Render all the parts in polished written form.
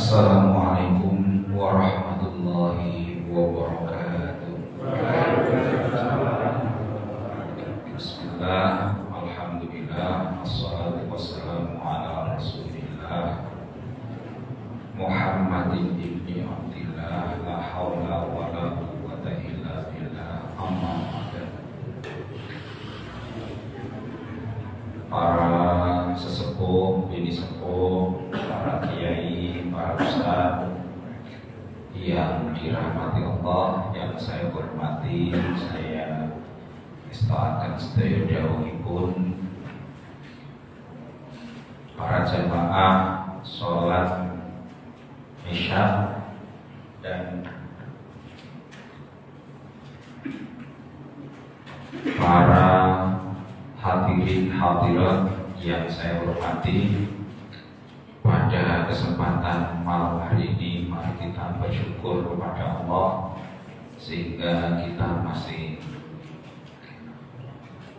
Assalamualaikum warahmatullahi wabarakatuh. Bismillah, alhamdulillah, wassalatu wassalamu ala rasulillah Muhammadin ibni Abdillah, la hawla wa la quwwata illa billah, amma ba'du. Para sesepuh, bini sepuh, para kiai, para ustaz yang dirahmati Allah, yang saya hormati, saya istaatkan sedaya dawuhipun para jamaah sholat Isya dan para hadirin hadirat yang saya hormati. Pada kesempatan malam hari ini, mari kita bersyukur kepada Allah sehingga kita masih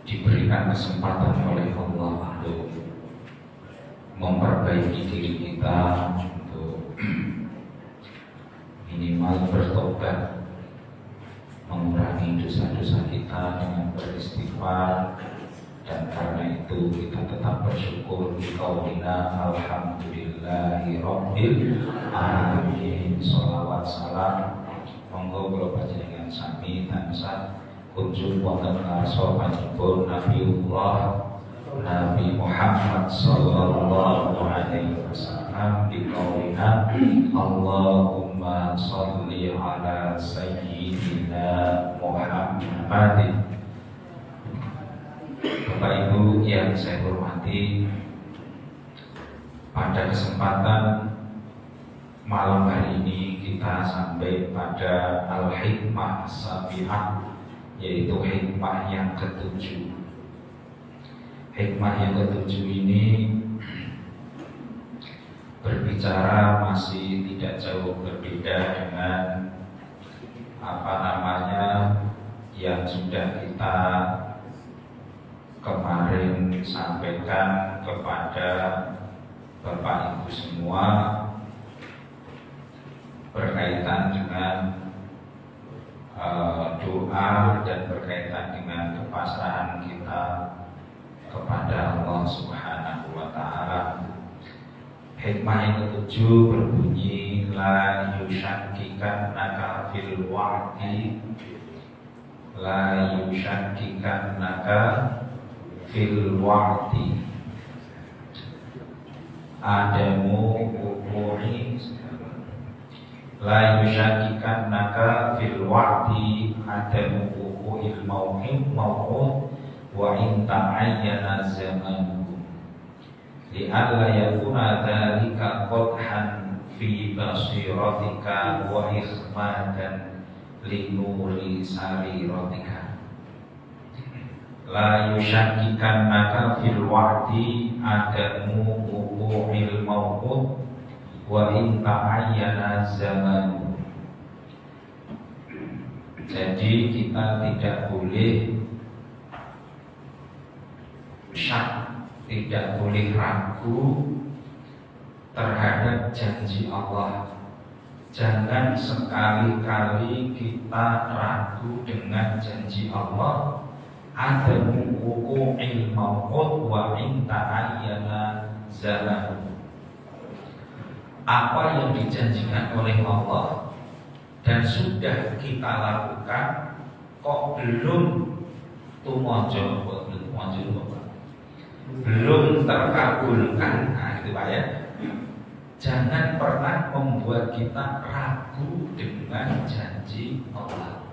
diberikan kesempatan oleh Allah untuk memperbaiki diri kita, untuk minimal bertobat, mengurangi dosa-dosa kita dengan beristighfar. Dan karena itu kita tetap bersyukur di qaulina alhamdulillahi rabbil alamin. Sholawat salam monggo kula panjenengan sami tansah kunjung wonten ngarsa panjenengan Nabiullah Nabi Muhammad sallallahu alaihi wasallam di qaulina Allahumma sholli ala sayyidina Muhammadin. Bapak Ibu yang saya hormati, pada kesempatan malam hari ini kita sampai pada al-hikmah as-sabi'ah, yaitu hikmah yang ketujuh. Hikmah yang ketujuh ini berbicara masih tidak jauh berbeda dengan yang sudah kita kemarin sampaikan kepada Bapak Ibu semua berkaitan dengan doa dan berkaitan dengan kepasrahan kita kepada Allah Subhanahu wa Ta'ala. Hikmah yang ketujuh berbunyi la yusyakkikan naka fil wa'di, la yusyakkikan naka fil wa'di adamu wuqu'i, la yusyakkikan naka fil wa'di adamu wuqu'il maw'id wa in ta'ayyana zamanuhu li'alla yakuna dhalika qadhan fi basiratika wa ikhmadan li nuri sariratika. La yusyakkikan naka fil wa'di adamu wuqu'il maw'ud wa in ta'ayyana zamanu. Jadi kita tidak boleh syak, tidak boleh ragu terhadap janji Allah. Jangan sekali-kali kita ragu dengan janji Allah. Ada wuqu'il maw'ud wa in ta'ayyana zaman. Apa yang dijanjikan oleh Allah dan sudah kita lakukan kok belum tumojo, belum terkabulkan, nah itu Pak ya. Jangan pernah membuat kita ragu dengan janji Allah.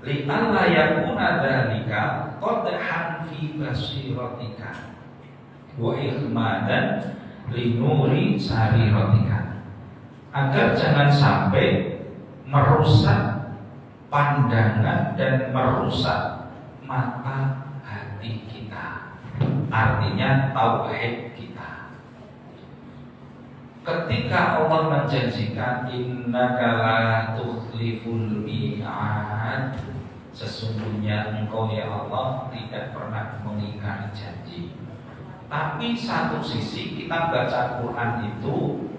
Li'alla yakuna dzalika qadhan fi basiratika wa ikhmadan li nuri sariratika. Agar jangan sampai merusak pandangan dan merusak mata hati kita. Artinya tauhid kita. Ketika Allah menjanjikan innaka la tukhliful mi'ad, sesungguhnya engkau ya Allah tidak pernah mengingkari janji. Tapi satu sisi kita baca Quran itu,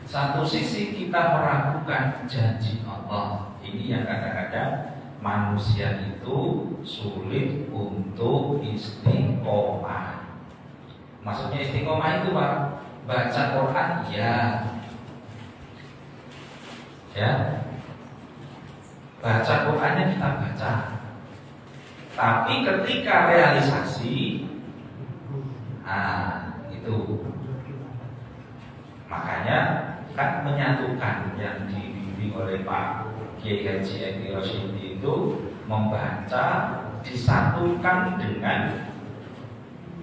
satu sisi kita meragukan janji Allah. Ini yang kadang-kadang manusia itu sulit untuk istiqomah. Maksudnya istiqomah itu Pak, baca Quran ya, baca Qurannya kita baca, tapi ketika realisasi, itu makanya kan menyatukan yang dibimbing oleh Pak Kiai Haji Edi Rosyidi itu membaca disatukan dengan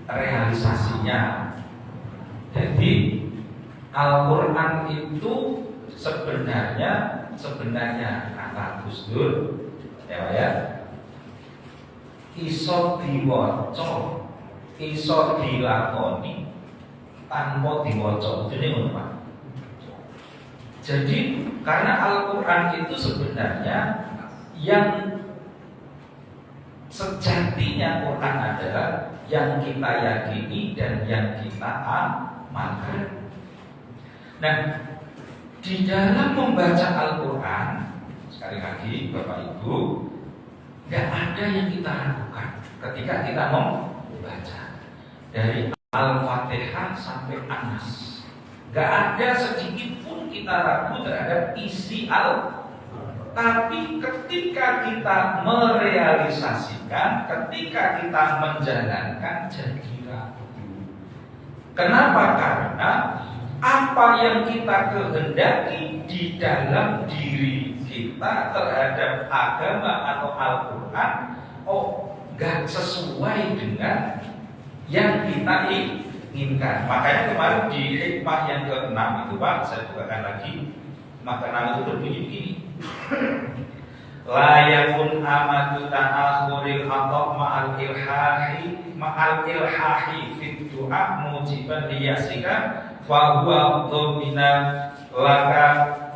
realisasinya. Jadi Al-Quran itu sebenarnya kata Gus Dur ya, iso diwaca, iso dilakoni tanpa diwaca. Jadi ngono Pak. Jadi karena Al-Quran itu sebenarnya yang sejatinya Quran adalah yang kita yakini dan yang kita amalkan. Nah, di dalam membaca Al-Quran, sekali lagi Bapak Ibu, gak ada yang kita ragukan ketika kita membaca dari Al-Fatihah sampai An-Nas. Gak ada sedikit pun kita ragu terhadap isi tapi ketika kita merealisasikan, ketika kita menjalankan, jadi ragu. Kenapa? Karena apa yang kita kehendaki di dalam diri kita terhadap agama atau Al-Quran, gak sesuai dengan yang kita inginkan. Makanya kemarin di hikmah yang ke-6 itu Pak, saya bukakan lagi. Maka 6 itu berbunyi begini. La yakun amadu ta'akhuril atok ma'al ilhahi fit du'a mujiban liyasika fahuwa dhamina laka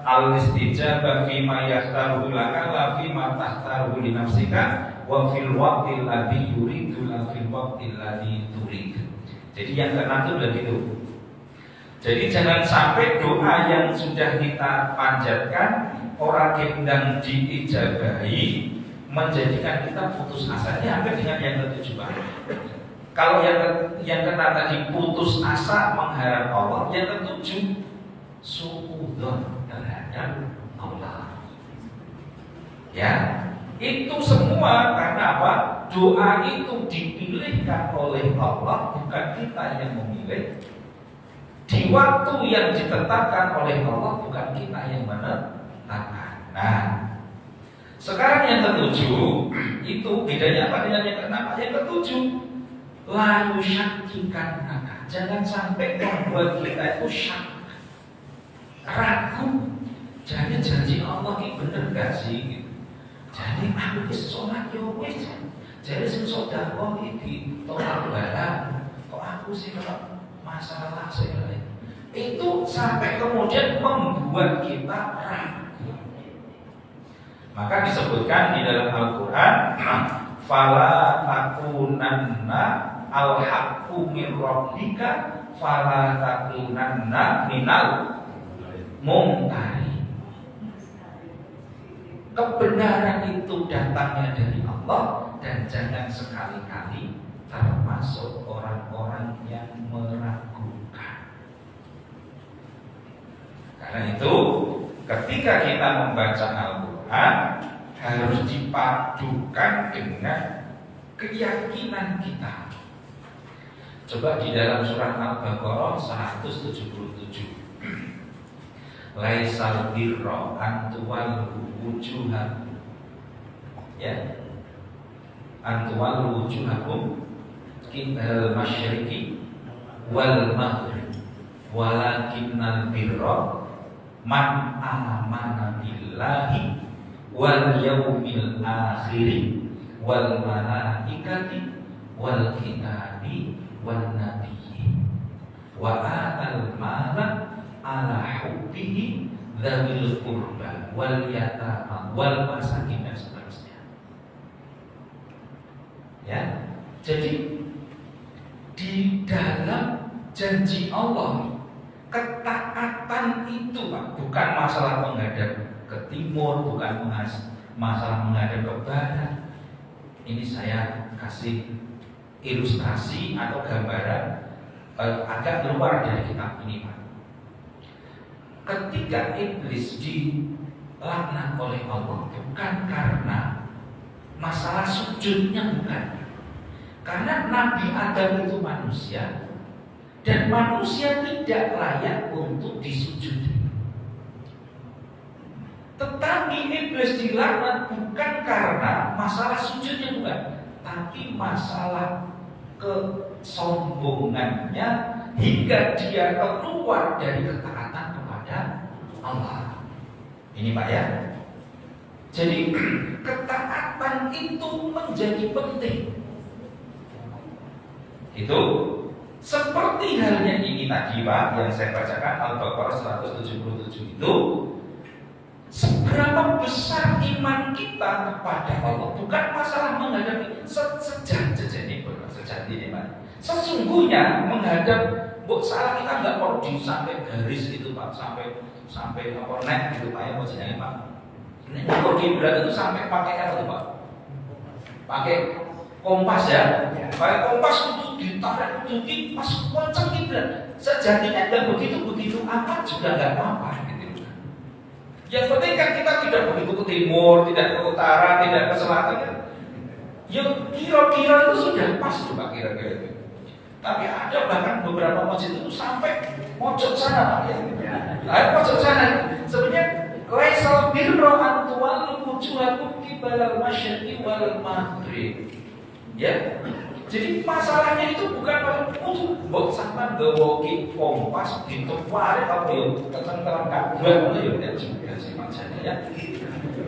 al-istijabah fima yahtaru laka la fima tahtaru li nafsika wa fil waqtil ladhi yuridu la fil waqtil ladhi turid. Jadi yang keenam itu begitu. Jadi jangan sampai doa yang sudah kita panjatkan orang yang diijabahi menjadikan kita putus asa. Ini hampir dengan yang ketujuh. Kalau yang kena tadi putus asa mengharap Allah, yang ketujuh suudzon terhadap Allah. Ya, itu semua karena apa? Doa itu dipilihkan oleh Allah, bukan kita yang memilih. Di waktu yang ditetapkan oleh Allah, bukan kita yang menetapkan. Nah, sekarang yang ketujuh itu bedanya apa dengan yang keenam? Yang ketujuh, lalu syakikan naka. Jangan sampai membuat kita itu syak, ragu. Jadi janji Allah ini bener gak sih? Gitu. Jadi aku sholat ya wis. Jadi sing sedekah iki tolak barang. Kok aku sih kalau masalah saya itu sampai kemudian membuat kita ragu. Maka disebutkan di dalam Al-Quran, fala takunanna al-haqqu min rabbika fala takunanna minal mumtari. Kebenaran itu datangnya dari Allah, dan jangan sekali-kali termasuk orang-orang yang meragukan. Karena itu ketika kita membaca Al-Quran harus dipadukan dengan keyakinan kita. Coba di dalam surah Al-Baqarah 177. Laisal birra an tuwallu wujuhakum, ya, an tuwallu wujuhakum qibal masyriqi wal maghrib walakinnal birra man amana billahi wal yaumil akhir wal malaikati wal kitabi wan nabiyyin wa atal mala ala hubbihi dzawil qurba wal yatama wal masakin dan seterusnya. Ya, jadi di dalam janji Allah, ketaatan itu Pak, bukan masalah menghadap ke timur, bukan masalah menghadap ke barat. Ini saya kasih ilustrasi atau gambaran agak keluar dari kitab ini Pak. Ketika iblis dilaknat oleh Allah, bukan karena masalah sujudnya, bukan. Karena Nabi Adam itu manusia, dan manusia tidak layak untuk disujudi. Tetapi iblis dilaknat bukan karena masalah sujudnya, bukan, tapi masalah kesombongannya hingga dia keluar dari ketaatan kepada Allah. Ini Pak ya. Jadi ketaatan itu menjadi penting. Itu seperti halnya ini tadi Pak yang saya bacakan Al-Baqarah 177 itu, seberapa besar iman kita kepada Allah, bukan masalah menghadapi sejati ini Pak. Sesungguhnya menghadap salah kita nggak perlu sampai garis gitu Pak, sampai apa net gitu Pak ya, maksudnya Pak. Ini kalau kiblat itu sampai pakai apa tuh Pak? Pakai kompas ya. Pakai kompas itu ditarik itu pas kenceng kiblat. Sejatinya dan begitu amat juga nggak apa-apa. Yang penting kan kita tidak begitu ke timur, tidak ke utara, tidak ke selatan. Yang kira-kira itu sudah pas tuh Pak, kira-kira itu. Tapi ada bahkan beberapa masjid itu sampai pojok sana Pak ya. Pojok sana. Sebenarnya laisal birra an tuwallu wujuhakum qibalal masyriqi wal maghrib. Ya. Jadi masalahnya itu bukan untuk mbok sampean nggawa kompas ditewari apa ya ketentram kabeh ngono ya juga sih maksudnya ya.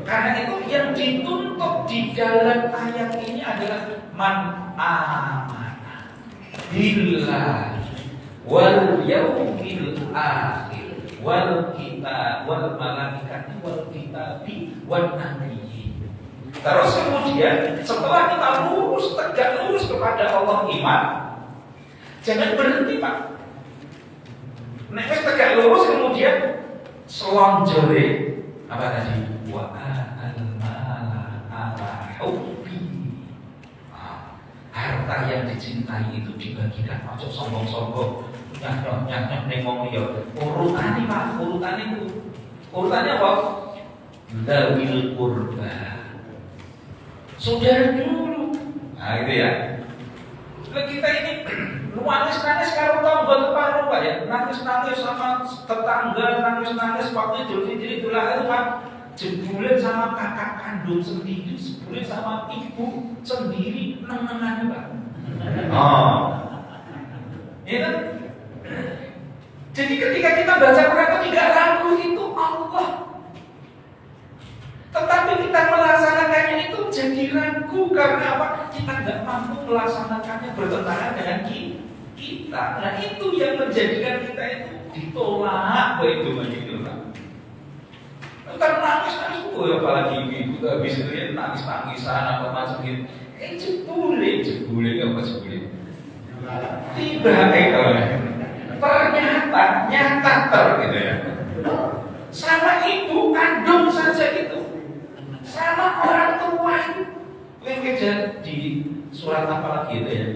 Karena itu yang dituntut di dalam ayat ini adalah man amana billah wal yaumil akhir wal kitab wal malaikati wal kitabi wan nabiyyin. Terus kemudian setelah kita tegak lurus kepada Allah iman, jangan berhenti Pak. Nek wis tegak lurus kemudian selonjore apa tadi? Wa al-mala ala hubbi. Harta yang dicintai itu dibagikan, ojo sombong-sombong, nyanyok ning wong liya. Urutane Pak, urutannya apa? Dzawil qurba. Saudara dulu. Nah itu ya. Kita ini nangis-nangis kalau tanggal Pak ya. Nangis-nangis sama tetangga, nangis-nangis waktu Idul Fitri Idul Adha Pak. Jebulan sama kakak kandung sendiri, jebulan sama ibu sendiri, nengenannya Pak. Oh. Ya kan? Jadi ketika kita baca Quran itu tidak ragu itu Allah. Tetapi kita melaksanakannya itu jadi ragu karena apa? Kita nggak mampu melaksanakannya bertentangan dengan kita. Nah itu yang menjadikan kita itu ditolak begitu begitu Pak. Kan nangis ya apalagi ibu habis itu ya nangis-nangisan apa macam gitu. Jebule apa jebule? Tiba ternyata nyata gitu ya. Sama ibu kandung saja itu. Sama orang tua itu. Yang kerja di surat apa lagi itu ya?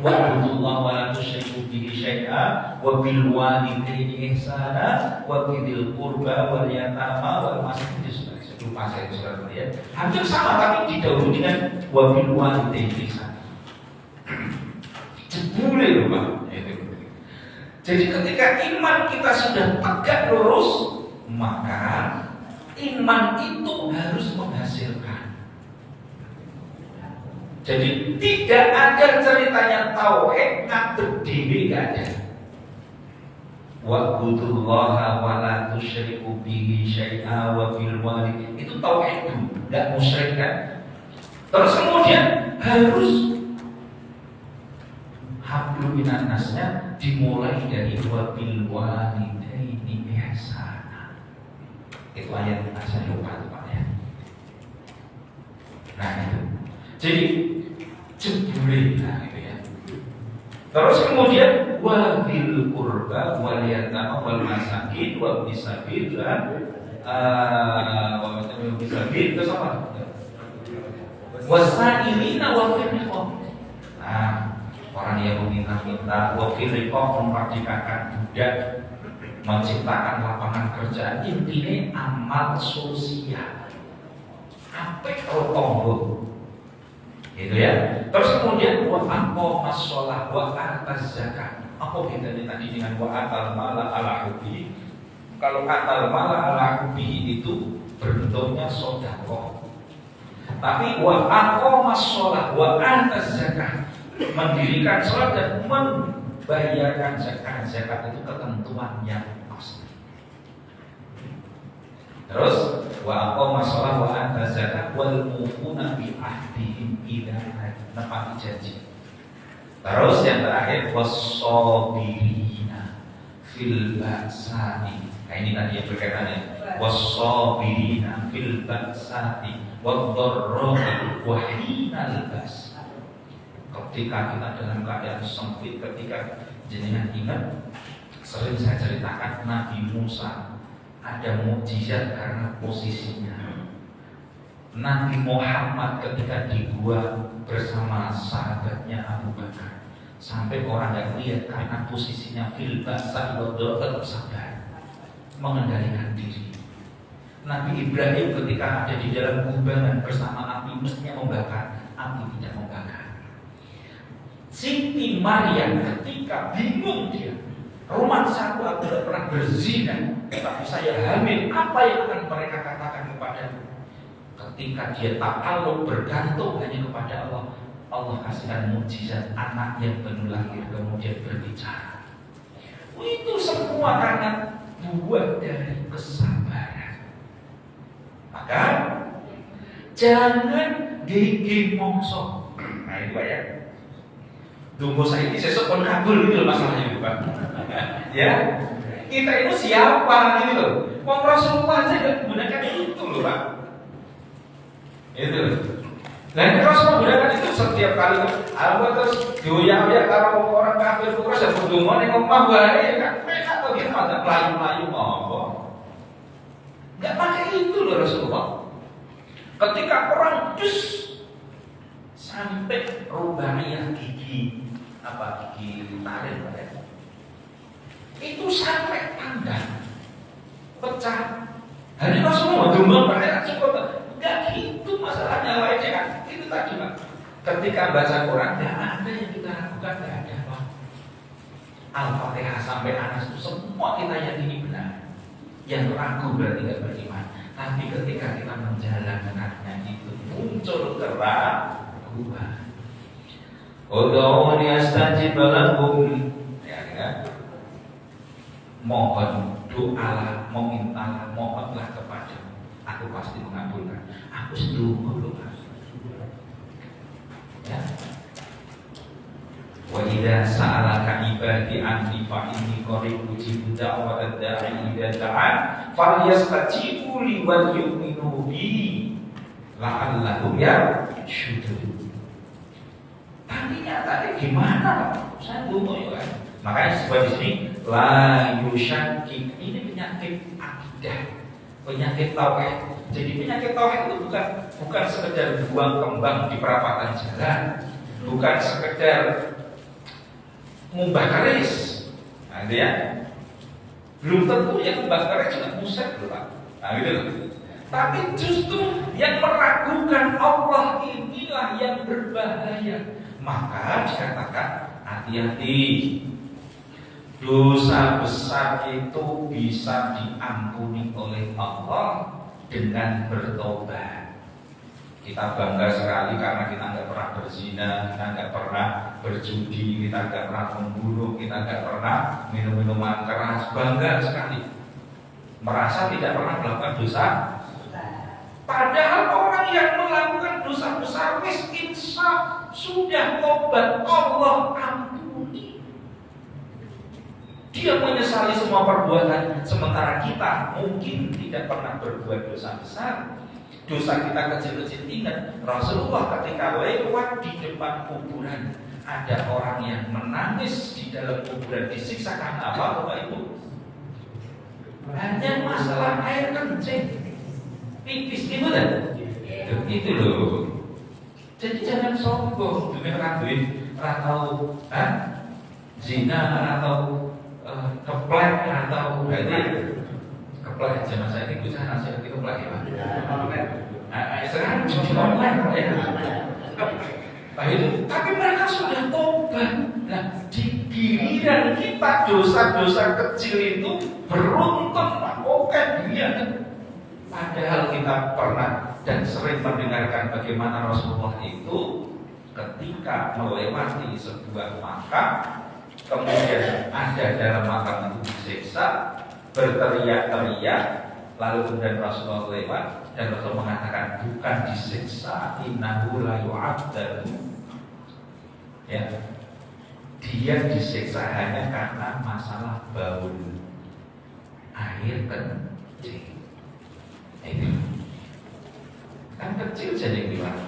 Wa'budullaha wa la tusyriku bihi syai'a wa bil walidayni ihsana wa dzil qurba wal yatama wal masakin. Itu pasal itu surat ya. Hampir sama tapi didahului dengan wa bil walidayni ihsana. Jebule loh Pak. Jadi ketika iman kita sudah tegak lurus, maka iman itu harus menghasilkan. Jadi tidak ada ceritanya tauhid ngadeg dhewe, enggak ada. Wa'budullaha wa la tusyriku bihi syai'a wa bil walidayni. Itu tauhid dulu, enggak musyrik kan. Terus kemudian harus hablum minan nasnya dimulai dari wa bil walidayni ihsana. Itu ayat saya lupa tuh Pak ya. Nah itu. Jadi jebule nah gitu ya. Terus kemudian wa bil qurba wal yatama wal masakin wa bisabil terus apa? Wasailina wa firqah. Nah, orang yang meminta-minta wa firqah memerdekakan budak, menciptakan lapangan kerja, intinya amal sosial. Apik rotongo. Gitu ya. Terus kemudian wa aqamas shalah wa ataz zakat. Apa bedanya tadi dengan wa atal mala ala hubbi? Kalau atal mala ala hubbi itu bentuknya sedekah. Tapi wa aqamas shalah wa ataz zakat, mendirikan salat dan membayarkan zakat. Zakat itu ketentuan yang pasti. Terus wa aqamas shalah wa ataz zakat wal mufuna bi ahdihim idza nafati janji. Terus yang terakhir was-sabirina fil ba'sa'i. Nah ini tadi yang berkaitannya was-sabirina fil ba'sa'i wad-dharra'i wa hinal ba's. Ketika kita dalam keadaan sempit, ketika jenengan ingat sering saya ceritakan Nabi Musa ada mukjizat karena posisinya. Nabi Muhammad ketika dibuat bersama sahabatnya Abu Bakar, sampai orang yang lihat karena posisinya fil ba'sa tetap sabar, mengendalikan diri. Nabi Ibrahim ketika ada di dalam kubangan bersama api mestinya membakar, api tidak membakar. Siti Maryam ketika bingung dia, romansaku aku tidak pernah berzina, tapi saya hamil, apa yang akan mereka katakan kepadaku? Ketika dia takaluk bergantung hanya kepada Allah, Allah kasihkan mukjizat, anak yang baru lahir kemudian berbicara. Itu semua karena buah dari kesabaran. Maka jangan gigi mongso. Nah itu ya. Tunggu saya ini sesuk pun kabul gitu masalahnya Pak. Ya, kita itu siapa gitu loh. Wong Rasulullah aja nggak menggunakan itu loh Pak. Itu. Dan Rasulullah menggunakan itu setiap kali. Aku terus dioyak-oyak kalau orang kafir terus ya berdungan yang ngomong baik kan. Mereka tuh gimana melayu-melayu ngomong. Nggak pakai itu loh Rasulullah. Ketika perang dus sampai rubahnya gigi tarik ya. Itu sampai pandang pecah. Hari Rasulullah demam mereka cukup. Enggak gitu masalahnya lainnya kan. Itu tadi Pak. Ketika baca Quran tidak ada yang kita lakukan, tidak ada Pak. Al-Fatihah sampai Anas itu semua kita yakini benar. Yang ragu berarti tidak beriman. Tapi ketika kita menjalankannya itu muncul keraguan. Ud'uni astajib lakum. Ya. Mohon doalah, memintalah, mohonlah kepada aku pasti mengabulkan. Aku sedulur loh Mas. Ya. Wa idza sa'alaka ibadi anni fa inni qarib ujibu da'watad da'i idza da'an falyastajibu li wal yu'minu bi la'allahum yarshudun. Tadinya tadi gimana Pak? Saya bingung ya kan. Makanya sebab di sini la yusyakki, ini penyakit akidah, penyakit tauhid. Jadi penyakit tauhid itu bukan sekedar buang kembang di perapatan jalan, bukan sekedar mumbah keris. Nah, itu ya. Belum tentu yang mumbah keris juga musyrik loh Pak. Nah, gitu loh. Tapi justru yang meragukan Allah inilah yang berbahaya. Maka dikatakan hati-hati. Dosa besar itu bisa diampuni oleh Allah dengan bertobat. Kita bangga sekali karena kita nggak pernah berzina, kita nggak pernah berjudi, kita nggak pernah membunuh, kita nggak pernah minum minuman keras. Bangga sekali, merasa tidak pernah melakukan dosa. Padahal orang yang melakukan dosa besar insaf sudah tobat, Allah ampuni. Dia menyesali semua perbuatan, sementara kita mungkin tidak pernah berbuat dosa besar. Dosa kita kecil-kecil. Ingat Rasulullah ketika lewat di depan kuburan, ada orang yang menangis di dalam kuburan disiksa karena apa Bapak Ibu? Hanya masalah air kencing, pipis gitu kan? Itu loh. Jadi jangan sombong dengan raguin atau zina atau keplek atau berarti keplek zaman saya ini bisa nasihat itu keplek ya Pak. Sekarang jujur online ya. Nah itu, tapi mereka sudah tobat. Nah, di giliran kita dosa-dosa kecil itu beruntun, oke dia. Padahal kita pernah dan sering mendengarkan bagaimana Rasulullah itu ketika melewati sebuah makam, kemudian ada dalam makam itu disiksa, berteriak-teriak, lalu kemudian Rasulullah lewat dan Rasul mengatakan bukan disiksa, innahu la yu'adzab. Ya, dia disiksa hanya karena masalah baul air kencing. Itu kan kecil jadi gimana?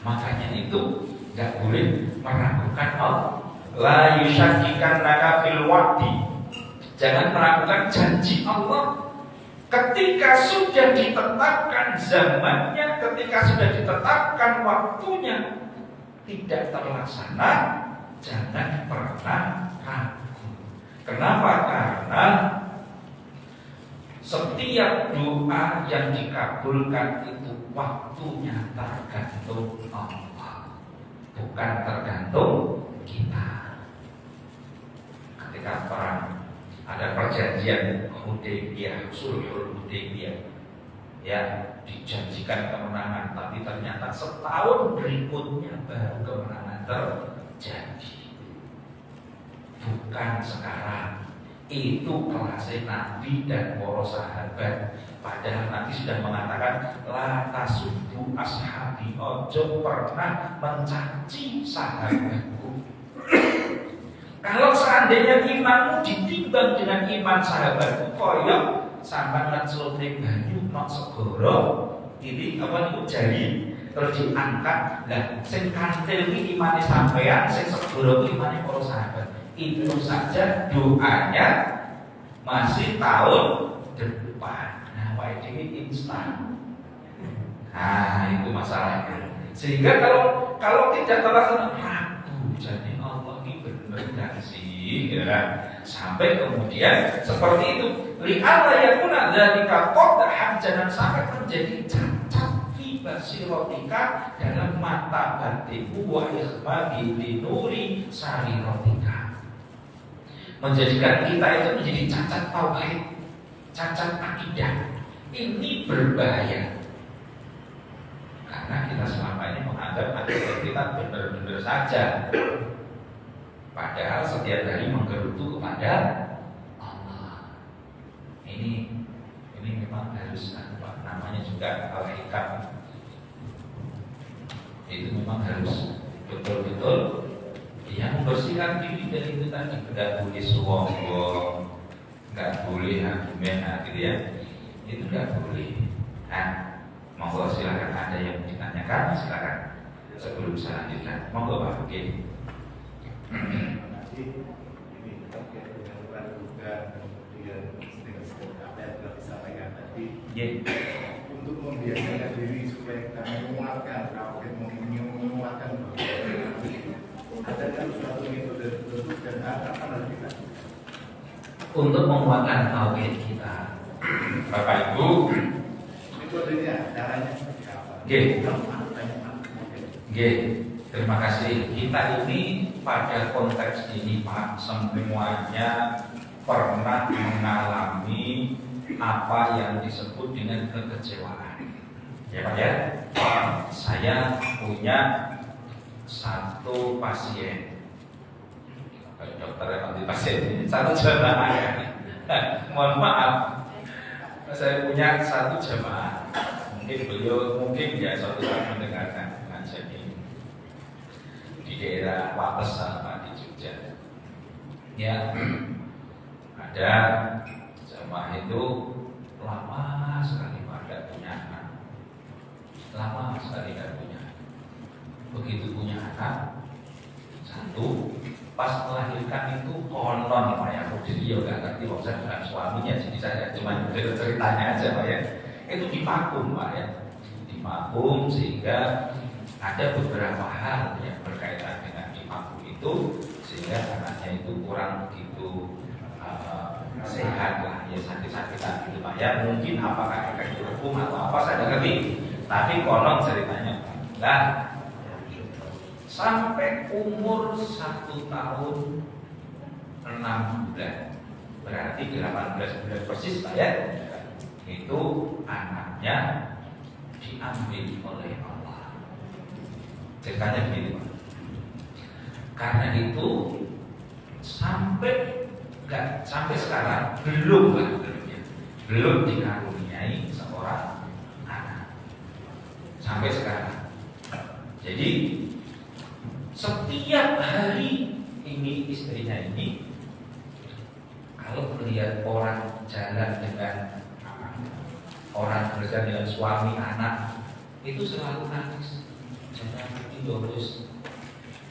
Makanya itu nggak boleh meragukan Allah. La yusyakkikan naka fil wa'di. Jangan meragukan janji Allah. Ketika sudah ditetapkan zamannya, ketika sudah ditetapkan waktunya, tidak terlaksana, jangan pernah ragu. Kenapa? Karena setiap doa yang dikabulkan itu waktunya tergantung Allah, bukan tergantung kita. Ketika perang ada perjanjian Hudaybiyah, Sulhul Hudaybiyah, ya dijanjikan kemenangan, tapi ternyata setahun berikutnya baru kemenangan terjadi. Bukan sekarang. Itu kelasnya Nabi dan para sahabat. Padahal Nabi sudah mengatakan la tasubbu ashabi, ojo pernah mencaci sahabatku. Kalau seandainya imanmu ditimbang dengan iman sahabatku, koyok sampai ngecelupin banyu nok segoro ini apa niku jari terus diangkat. Lah sing kantil iki imane sampean, sing segoro imane para sahabat. Itu saja doanya masih tahun depan. Nah, ini instan. Nah, itu masalahnya. Sehingga kalau tidak terlaksana ragu, jadi Allah ini benar enggak sih, ya. Sampai kemudian seperti itu. Lihatlah ya kuna dzalika qadhan, jangan sampai menjadi cacat fi basirotika dalam mata batinmu wa ikhbabi linuri sarirotika. Menjadikan kita itu menjadi cacat tauhid, cacat akidah. Ini berbahaya. Karena kita selama ini menganggap akidah kita benar-benar saja. Padahal setiap hari menggerutu kepada Allah. Ini memang harus namanya juga al-hikam. Itu memang harus betul-betul yang membersihkan diri dari itu tadi. Tidak boleh sombong, nggak boleh argumen, gitu ya. Itu nggak boleh. Nah, monggo silakan, ada yang ditanyakan silakan sebelum saya lanjutkan. Monggo Pak. Oke. Ini terkait dengan praduga, kemudian apa yang telah disampaikan tadi. Untuk membiasakan diri supaya kita menguatkan menguatkan ada kan suatu metode tertentu dan apa harus kita untuk menguatkan tauhid kita. Bapak Ibu, metodenya, caranya seperti apa? Terima kasih. Kita ini pada konteks ini Pak, semuanya pernah mengalami apa yang disebut dengan kekecewaan. Ya Pak ya. Saya punya satu pasien, dokter yang pasien ini satu jamaah ya. Mohon maaf, saya punya satu jamaah. Mungkin beliau ya suatu saat mendengarkan pengajian ini di daerah Wates sama di Jogja. Ya, ada jamaah itu lama sekali tidak punya anak, lama sekali tidak punya. begitu punya anak satu, pas melahirkan itu konon Pak ya, jadi ya nggak ngerti saya bukan suaminya, jadi saya cuma ceritanya aja Pak ya. Itu divakum Pak ya, divakum sehingga ada beberapa hal yang berkaitan dengan divakum itu sehingga anaknya itu kurang begitu sehat lah ya, sakit-sakitan gitu Pak ya. Mungkin apakah efek hukum atau apa saya nggak ngerti, tapi konon ceritanya lah sampai umur 1 tahun 6 bulan, berarti 18 bulan persis Pak ya, itu anaknya diambil oleh Allah. Ceritanya begitu Pak. Karena itu sampai sekarang belum dikaruniai seorang anak sampai sekarang. Jadi setiap hari ini istrinya ini kalau melihat orang jalan dengan suami anak itu selalu nangis. Jangan itu harus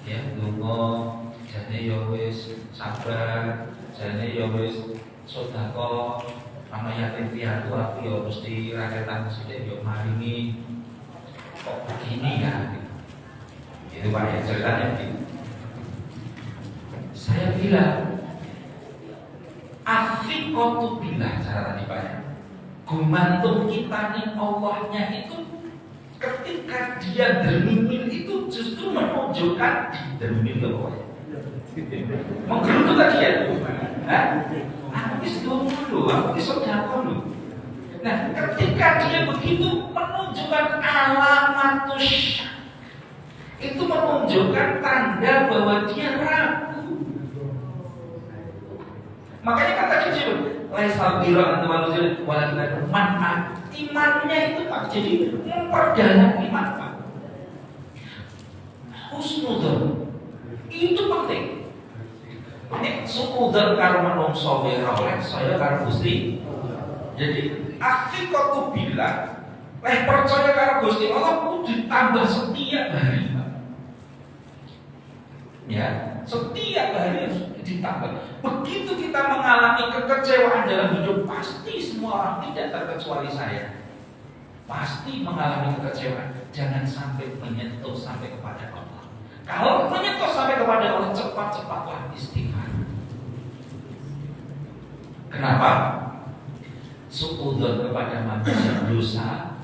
ya lungo, jane ya wis sabar, jane ya wis sedekah, ana yatim piatu aku ya mesti rakyatan sithik ya maringi. Kok begini ya? Itu Pak ya, ceritanya begitu. Saya bilang afiqatu billah cara tadi Pak ya. Gumantung kita nih Allahnya itu ketika dia dermimil itu justru menunjukkan di dermimil ya Pak ya. Menggerutu tadi ya. Aku bisa dulu, aku bisa dulu. Nah, ketika dia begitu menunjukkan alamatus, itu menunjukkan tanda bahwa dia ragu. Makanya kata disebut laisal birra an manusia walakin man imannya itu Pak, jadi memperdalam iman Pak. Husnudzon itu penting. Ini sukudzon karo manungsa wae oleh saya karo Gusti. Jadi afiqatu billah, leh percaya karo Gusti Allah kudu ditambah setiap hari. Ya, setiap hari harus ditambah. Begitu kita mengalami kekecewaan dalam hidup, pasti semua orang, tidak terkecuali saya, pasti mengalami kekecewaan. Jangan sampai menyentuh sampai kepada Allah. Kalau menyentuh sampai kepada Allah, cepat-cepatlah istighfar. Kenapa? Suudzon kepada manusia dosa.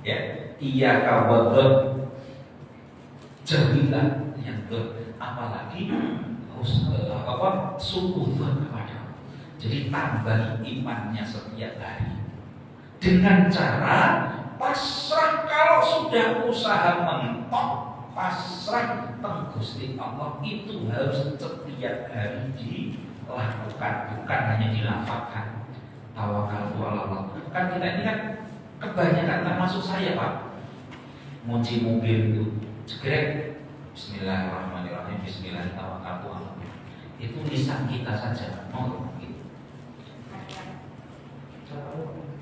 Ya, iya kawadon jadilah yang apalagi suudzon kepada Allah. Jadi tambah imannya setiap hari dengan cara pasrah. Kalau sudah usaha mentok, pasrah Gusti Allah itu harus setiap hari dilakukan, bukan hanya dilafalkan. Tawakal Allah. Kan kita ini kan kebanyakan, termasuk saya Pak, muji mobil itu jegrek Bismillahirrahmanirrahim, Bismillahirrahmanirrahim. Itu lisan kita saja mau gitu.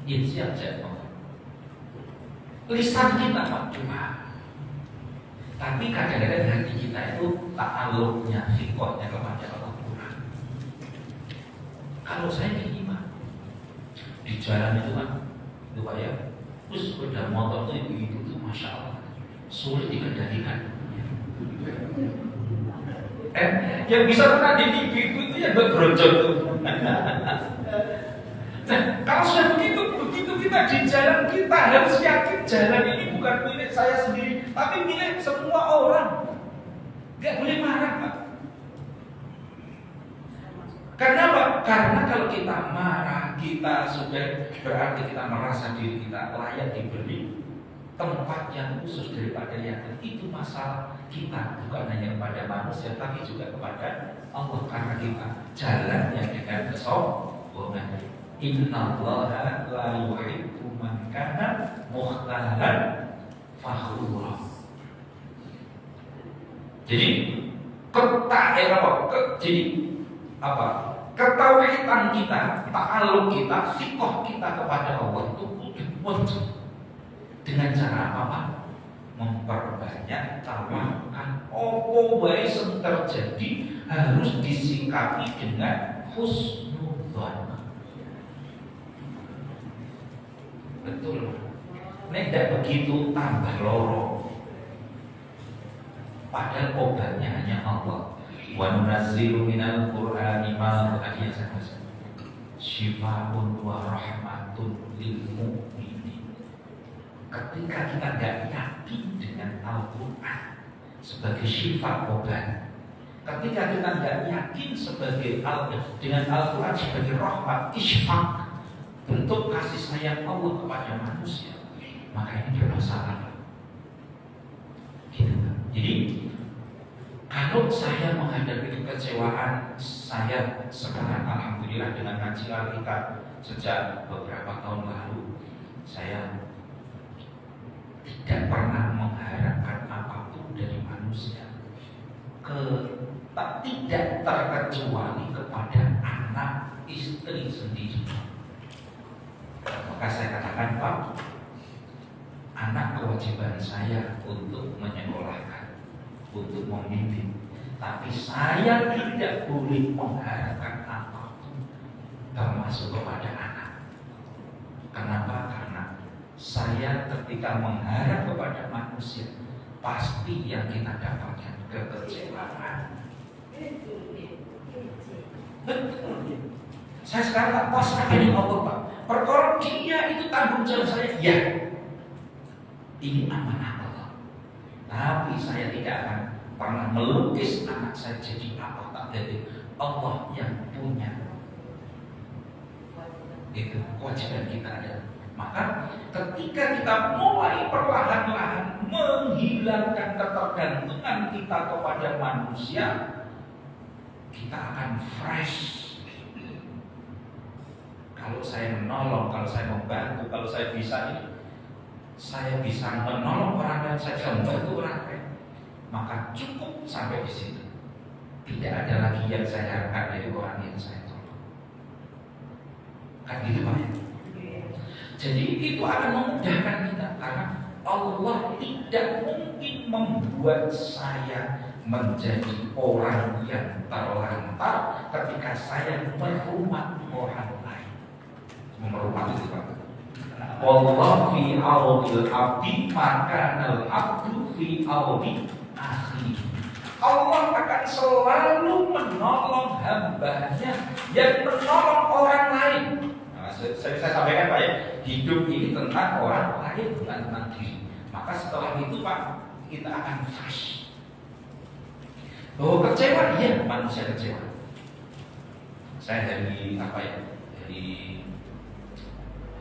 Iya siap saja. Lisan kita Pak cuma. Tapi kadang-kadang hati kita itu ta'alluqnya, fiqhnya kepada Allah kurang. Kalau saya gimana? Di jalan itu kan, itu Pak ya, terus sepeda motor itu begitu tuh, masya Allah, sulit dikendalikan. Yang bisa kena di TV itu ya bergerojok tuh. Nah, kalau sudah begitu kita di jalan, kita harus yakin jalan ini bukan milik saya sendiri, tapi milik semua orang. Gak boleh marah Pak. Karena apa? Karena kalau kita marah, kita sudah berarti kita merasa diri kita layak diberi tempat yang khusus daripada yang lain. Itu masalah kita, bukan hanya kepada manusia, tapi juga kepada Allah. Karena kita jalannya dengan kesombongan. Innallaha la yuhibbu man kana mukhtalan fakhura. Jadi ketauhidan kita, ta'alluq kita, fiqh kita kepada Allah itu muncul dengan cara apa? memperbanyak tawakan. Opo wae sing terjadi harus disikapi dengan husnudzon. Betul. Nek tidak begitu tambah loro. Padahal obatnya hanya Allah. Wa nunazzilu minal Qur'ani ma huwa syifaa'un wa rahmatun lil mu'minin. Ketika kita tidak yakin dengan Al-Quran sebagai syifa obat, ketika kita tidak yakin dengan Al-Quran sebagai rahmat, isfaq, bentuk kasih sayang Allah kepada manusia, maka ini bermasalah. Gitu. Jadi kalau saya menghadapi kekecewaan, saya sekarang alhamdulillah dengan ngaji Alkitab sejak beberapa tahun lalu, saya tidak pernah mengharapkan apapun dari manusia, tidak terkecuali kepada anak istri sendiri. Maka saya katakan, Pak, anak kewajiban saya untuk menyekolahkan, untuk membimbing, tapi saya tidak boleh mengharapkan apapun termasuk kepada anak. Kenapa? Karena saya ketika mengharap kepada manusia, pasti yang kita dapatkan kekecewaan. Betul. Saya sekarang tak pasrah ini Allah, Pak. Perkara dia itu tanggung jawab saya. Ya, ini amanah Allah. Tapi saya tidak akan pernah melukis anak saya jadi apa tak jadi. Allah yang punya. Itu kewajiban kita ada. Maka ketika kita mulai perlahan-lahan menghilangkan ketergantungan kita kepada manusia, kita akan fresh. Kalau saya menolong, kalau saya membantu, kalau saya bisa ini, saya bisa menolong orang lain, saya bisa membantu orang lain, maka cukup sampai di situ. Tidak ada lagi yang saya harapkan dari orang yang saya tolong. Kan gitu Pak ya? Jadi itu akan memudahkan kita, karena Allah tidak mungkin membuat saya menjadi orang yang terlantar ketika saya merumah orang lain. Merumah itu Pak. Allah fi audil abdi maka al abdu fi audi akhi. Allah akan selalu menolong hambanya yang menolong orang lain. Nah, saya sampaikan Pak ya, hidup ini tentang orang lain bukan tentang diri. Maka setelah itu Pak, kita akan fresh. Oh kecewa, iya manusia kecewa. Saya dari apa ya? Dari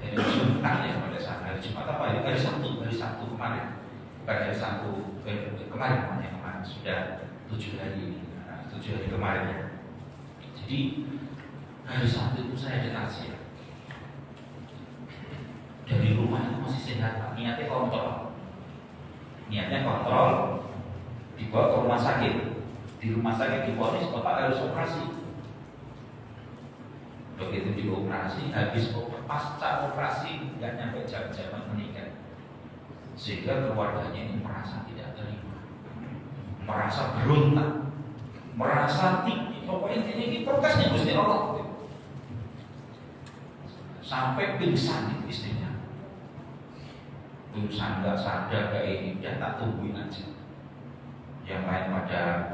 Jumat ya, pada saat hari Jumat apa ya? Hari Sabtu kemarin, bukan hari Sabtu kemarin sudah 7 hari kemarin ya. Jadi hari Sabtu itu saya ada takziah. Dari rumah itu masih sehat Pak. Niatnya kontrol, dibawa ke rumah sakit. Di rumah sakit diponis Bapak harus operasi. Begitu dioperasi, habis pasca operasi nggak nyampe jam-jaman meninggal, sehingga keluarganya ini merasa tidak terima, merasa berontak, merasa pokoknya ini protesnya Gusti Allah, sampai pingsan istrinya, pingsan nggak sadar kayak ini, dia tak tungguin aja, yang lain pada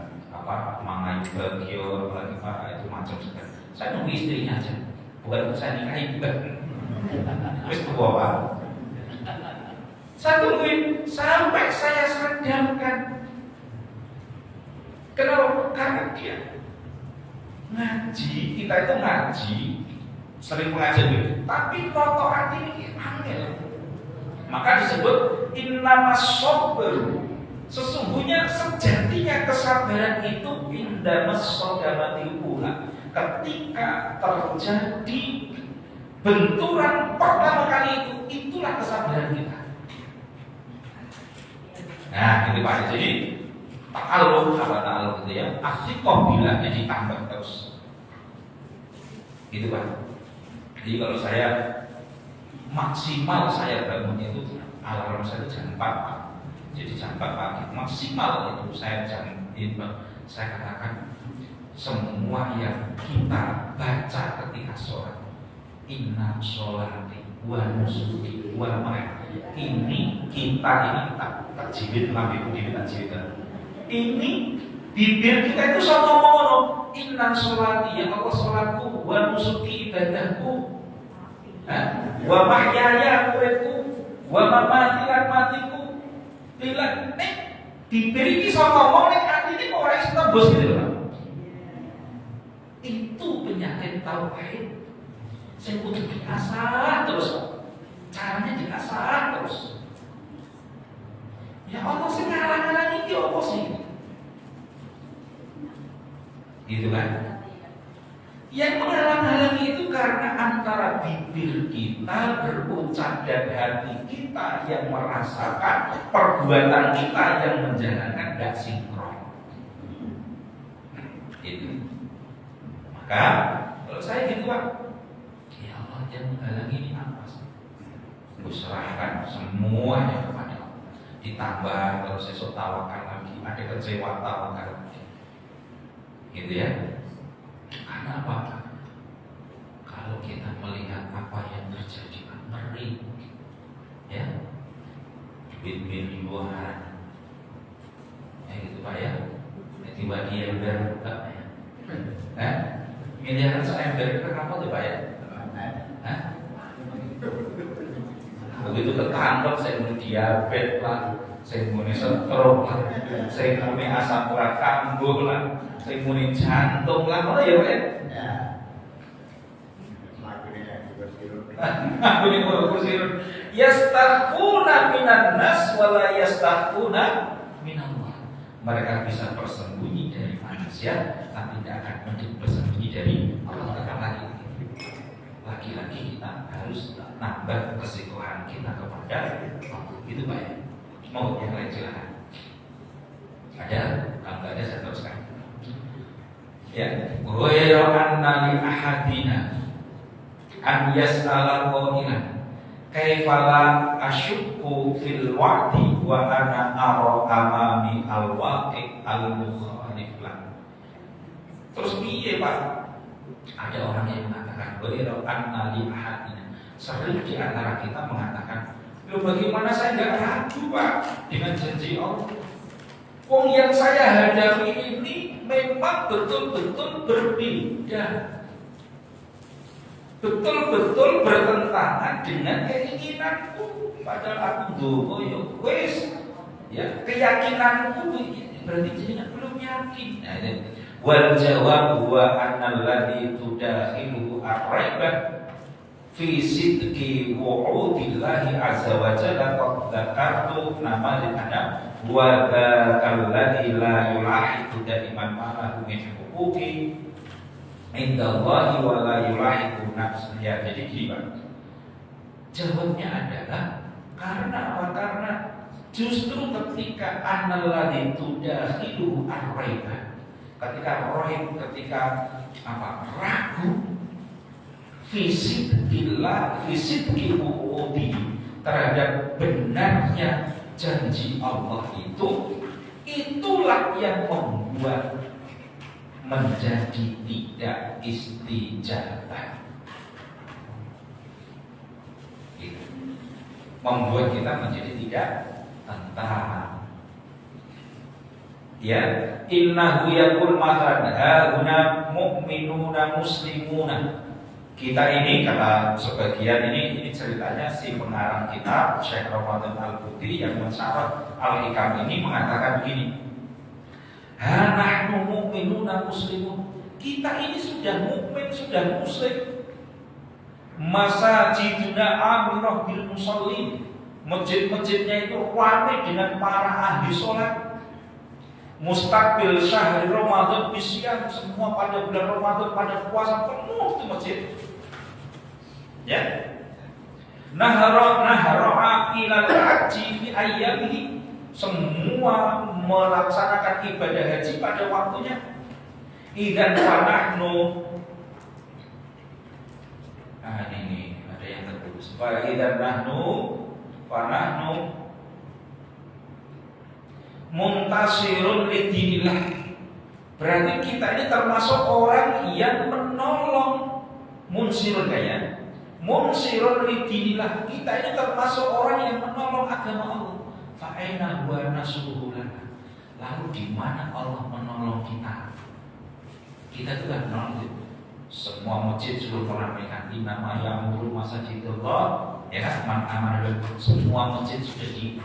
mangai bagio lagi Pak itu macam sekali. Saya nunggu istrinya aja, bukan saya nikahi bukan. Terus tunggu apa? Saya tungguin sampai saya sadarkan. Kenapa? Karena dia ngaji, kita itu ngaji, sering mengajar gitu, tapi kotor hati ini angel. Maka disebut innamas sabr. Sesungguhnya sejatinya kesabaran itu indamas sodamatil ula. Ketika terjadi benturan pertama kali itu, itulah kesabaran kita. Nah, ini Pak. Jadi ta'alluq gitu ya. Asyiqah bila jadi tambah terus. Gitu Pak. Jadi kalau saya maksimal saya bangunnya itu alarm saya itu jam 4 Pak. Jadi jam 4 pagi maksimal itu saya katakan semua yang kita baca ketika sholat, inna sholati wa nusuki wa mahyi, ini kita ini tak jibit lambe budi tak jibit. Ini bibir kita itu sama ngomong, inna sholati ya Allah sholatku, wa nusuki ibadahku, wa mahyaya uripku, wa mamati lan matiku. Bila bibir ini sama ngomong, hati ini kok orang tembus gitu loh. Itu penyakit tauhid. Saya kudu diasah terus, caranya diasah terus. Ya Allah sih ngalang-ngalang ini apa sih? Gitu kan? Yang menghalang-halangi itu karena antara bibir kita berucap dan hati kita yang merasakan, perbuatan kita yang menjalankan gak sinkron. Itu. Maka kalau saya gitu Pak, ya Allah yang menghalangi ini apa sih? Serahkan semuanya kepada Allah. Ditambah terus esok tawakal lagi, ada kecewa tawakal lagi. Gitu ya. Karena apa? Kalau kita melihat apa yang terjadi ngeri, ya, duit miliaran, ya gitu Pak ya, tiba dia ember buka ya, miliaran saya ember ke apa tuh Pak ya? Begitu ketangkep saya mau diabetes lah, saya mau stroke lah, saya mau asam urat kambuh lah, saya mau jantung lah, mana ya Pak ya? Aku kursiun. Yastaghfuna minan nas wala yastaghfuna minallah. Mereka bisa bersembunyi dari manusia, tapi tidak akan mungkin bersembunyi dari Allah Taala. Lagi-lagi kita harus nambah kesikuhan kita kepada Allah. Itu Pak ya. Mau yang lain silakan. Ada? Kalau tidak ada saya teruskan. Ya, wa anna li ahadina an yas'ala qailan kaifala asyukku fil wa'di wa ana ara amami al-waqi al-mukhalif lah. Terus piye Pak? Ada orang yang mengatakan wa anna li ahadina. Sering di antara kita mengatakan, loh bagaimana saya enggak ragu Pak dengan janji Allah? Wong yang saya hadapi ini memang betul-betul berbeda, betul-betul bertentangan dengan keinginanku. Padahal aku ndonga ya wis, ya keyakinanku berarti jenengan belum yakin. Wal jawab wa annal ladzi tudakhiluhu ar-raibah fi sidqi wu'udillahi azza wa jalla qad dzakartu nama dinana wa kalladzi la yulahidu daiman ma lahu min huquqi indallahi wa la yulahidu nafsuhu. Ya, jadi gini Pak, jawabnya adalah karena apa? Karena justru ketika annalladzi tudakhiluhu ar-raibah, ketika raib, ketika apa? Ragu fisik wu'udi terhadap benarnya janji Allah itu, itulah yang membuat menjadi tidak istijabah. Gitu. Membuat kita menjadi tidak tentram. Ya, innahu yaqul makan hauna mu'minuna muslimuna. Kita ini, kata sebagian ini ceritanya si pengarang kitab Syekh Ramadan Al-Buti yang mensyarah Al-Hikam ini mengatakan begini, ha nahnu mu'minuna muslimun. Kita ini sudah mukmin, sudah muslim. Masajiduna amirah bil musallin. Masjid-masjidnya itu ramai dengan para ahli sholat. Mustaqbil syahri Ramadan bisyam, semua pada bulan Ramadan pada puasa penuh itu masjid. Ya. Nahara ilal haji fi ayyamihi, semua melaksanakan ibadah haji pada waktunya. Idzan fanahnu, ini ada yang tertulis. Fa idzan nahnu fanahnu muntasirun lidinillah. Berarti kita ini termasuk orang yang menolong munsirun kaya. Munsirun lidinillah. Kita ini termasuk orang yang menolong agama Allah. Fa'aina wa nasruhu lana. Lalu di mana Allah menolong kita? Kita itu kan menolong semua masjid sudah meramaikan nama yang mulu masjidullah, ya kan? Semua masjid sudah di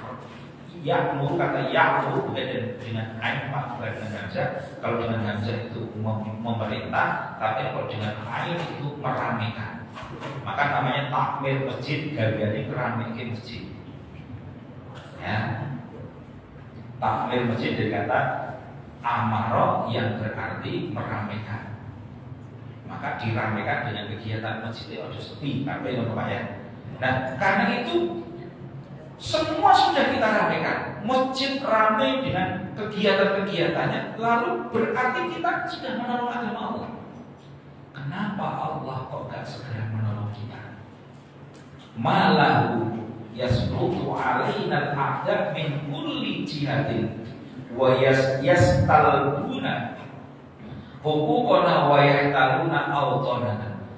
yakmur, kata yakmur bukan dengan ain pak, bukan dengan hamzah. Kalau dengan hamzah itu memerintah, tapi kalau dengan ain itu meramaikan. Maka namanya takmir masjid, gawiane meramaikan masjid. Ya, takmir masjid dari kata amaro yang berarti meramaikan. Maka diramaikan dengan kegiatan masjid itu harus sepi, tapi yang ya. Nah, karena itu semua sudah kita ramaikan. Masjid ramai dengan kegiatan-kegiatannya, lalu berarti kita sudah menolong agama Allah. Kenapa Allah kok gak segera menolong kita? Malahu yasrutu alaina al-a'da min kulli jihadin wa yastalbuna hukukona wa yahtaluna autonana.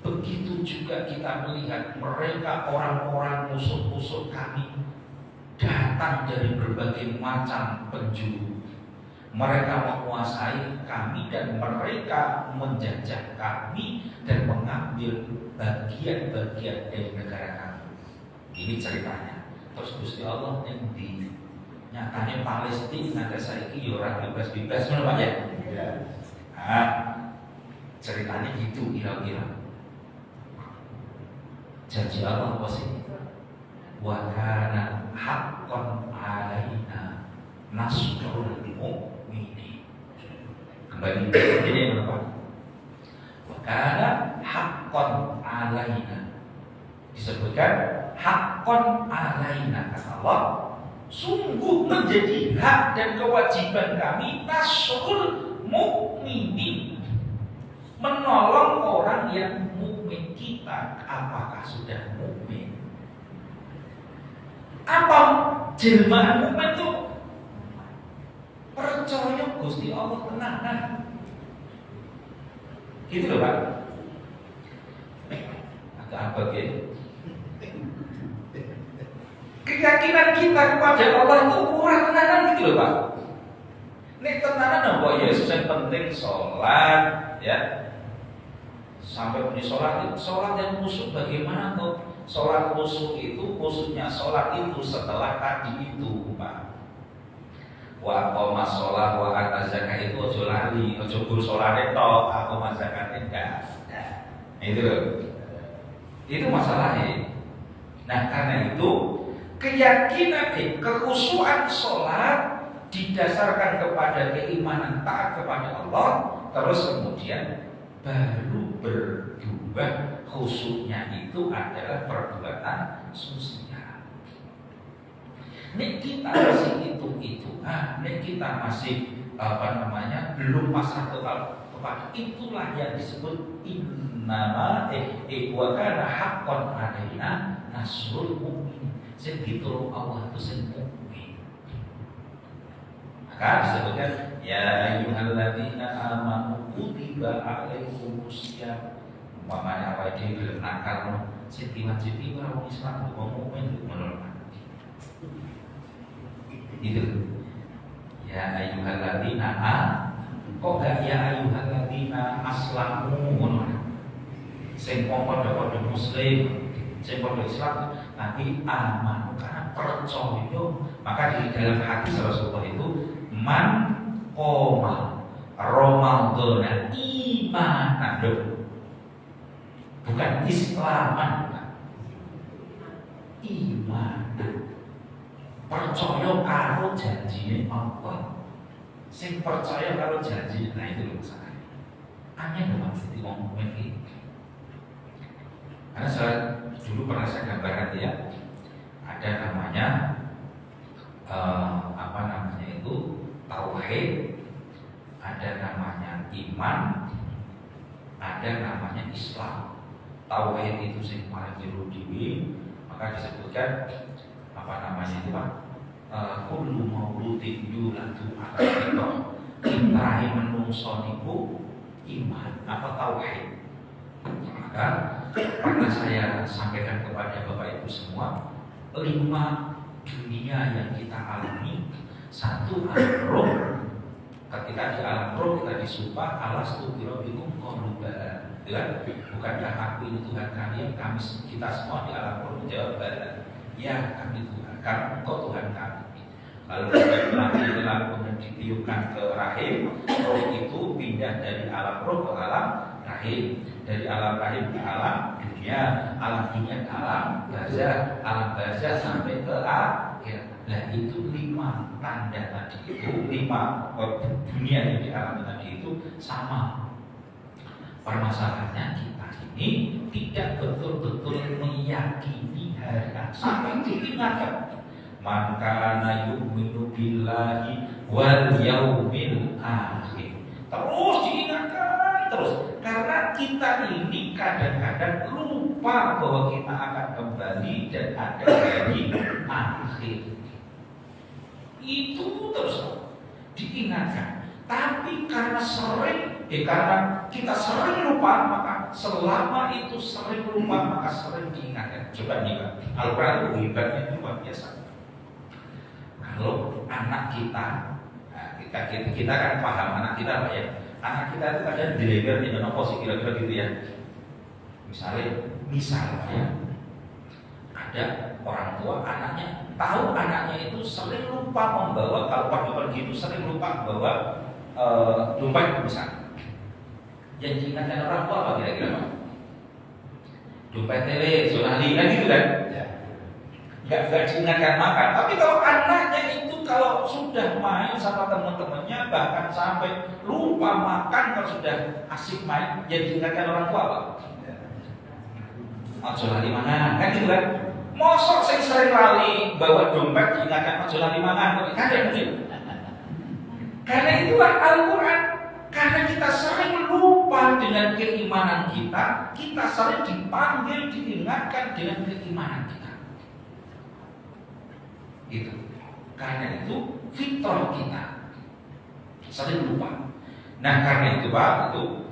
Begitu juga kita melihat mereka orang-orang musuh-musuh kami datang dari berbagai macam penjuru. Mereka menguasai kami dan mereka menjajah kami dan mengambil bagian-bagian dari negara kami. Ini ceritanya. Terus Gusti Allah yang di nyatanya Palestina ada saiki orang bebas-bebas mana ya? Nah, ceritanya gitu kira-kira. Janji Allah apa sih? Wa kana haqqan alaina nasrul mu'minin. Kembali ini apa? Wa kana haqqan alaina. Disebutkan haqqan alaina kata Allah, sungguh menjadi hak dan kewajiban kami nasrul mukminin, menolong orang yang mukmin. Kita apakah sudah mukmin? Apa jelmaan mukmin itu? Percaya Gusti Allah tenanan. Gitu loh Pak. Agak apa gitu? Keyakinan kita kepada Allah itu kurang tenanan gitu loh Pak. Ini tenanan apa? Ya yang penting sholat, ya. Sampai punya sholat yang khusyuk bagaimana tuh? Sholat khusyuk itu khusyuknya sholat itu setelah tadi itu Pak. Wa qoma sholat wa ata zakat itu ojo lali, ojo bur sholat itu aku zakat enggak. Nah, itu masalahnya. Nah karena itu keyakinan kekhusyukan sholat didasarkan kepada keimanan taat kepada Allah, terus kemudian baru berubah khusyuknya itu adalah perbuatan sosial. Nek kita masih nek kita masih belum pasrah total kepada itulah yang disebut innama wa kana haqqan alaina nasrul mu'min. Sing ditulung Allah itu sing mukmin. Maka disebutkan ya ayyuhalladzina amanu kutiba alaikumusiyam. Umpamanya apa dia belum nakal sing diwajibi orang Islam wong mukmin menolak. Itu ya ayyuhalladzina kok gak ya ayyuhalladzina aslamu menolak. Sing padha-padha muslim, sing padha Islam tapi aman karena percaya. Maka di dalam hadis Rasulullah itu man qoma Ramadan imanan, bukan Islaman, imanan, percaya karo janjine Allah. Sing percaya karo janji, nah itu lho masalah. Aneh lho maksud wong mukmin iki. Karena saya dulu pernah saya gambarkan ya, ada namanya itu tauhid, ada namanya iman, ada namanya Islam. Tauhid itu sing paling jero dhewe, maka disebutkan itu Pak? kullu mauludin yuladu ala fitrah. Intahe menungso niku iman apa tauhid. Maka pernah saya sampaikan kepada Bapak Ibu semua, 5 dunia yang kita alami. Satu alam roh. Ketika di alam roh kita disumpah alastu birabbikum qalu bala. Bukankah aku ini Tuhan kalian? Kita semua di alam roh menjawab bala. Ya, kami Tuhan. Engkau Tuhan kami. Lalu kemudian ditiupkan ke rahim. Roh itu pindah dari alam roh ke alam rahim. Dari alam rahim ke alam dunia. Alam dunia ke alam barzah. Alam barzah sampai ke akhir. Nah itu 5 tanda tadi itu, 5 dunia yang dialami tadi itu sama. Permasalahannya kita ini tidak betul-betul meyakini hari akhir sampai diingatkan. Man kana yu'minu billahi wal yaumil akhir. Terus diingatkan terus. Karena kita ini kadang-kadang lupa bahwa kita akan kembali dan ada hari akhir. Itu terus diingatkan. Tapi karena kita sering lupa, maka selama itu sering lupa, maka sering diingatkan. Coba nih Pak, Al-Quran itu hebatnya luar biasa. Kalau anak kita, kita kan paham anak kita Pak ya. Anak kita itu kadang deliver di dalam posisi kira-kira gitu ya. Misalnya ada orang tua anaknya tahu anaknya itu sering lupa membawa, kalau pergi itu sering lupa membawa dompet misalnya. Yang diingatkan orang tua apa kira-kira Pak? Dompet tele, sonali kan gitu kan? Gak diingatkan makan. Tapi kalau anaknya itu kalau sudah main sama teman-temannya bahkan sampai lupa makan, kalau sudah asik main, jadi diingatkan orang tua Pak. Ojo lali mangan, kan gitu kan? Mosok saya sering lali bawa dompet diingatkan ojo lali mangan, kan tidak mungkin. Karena itulah Al-Quran. Karena kita sering lupa dengan keimanan kita, kita sering dipanggil, diingatkan dengan keimanan kita. Itu. Karena itu fitrah kita sering lupa. Nah karena itu Pak, itu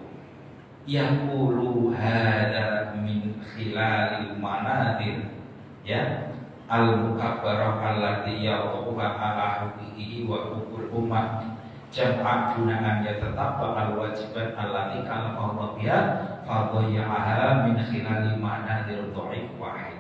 yaqulu hada min khilalil manadir, ya, al-mukabbarah allati yaquha ala hukmihi wa hukul umat jam'a gunaan ya tetap al-wajibat allati kana Allah biha fa dhayaha min khilali manadir dhaif wahid.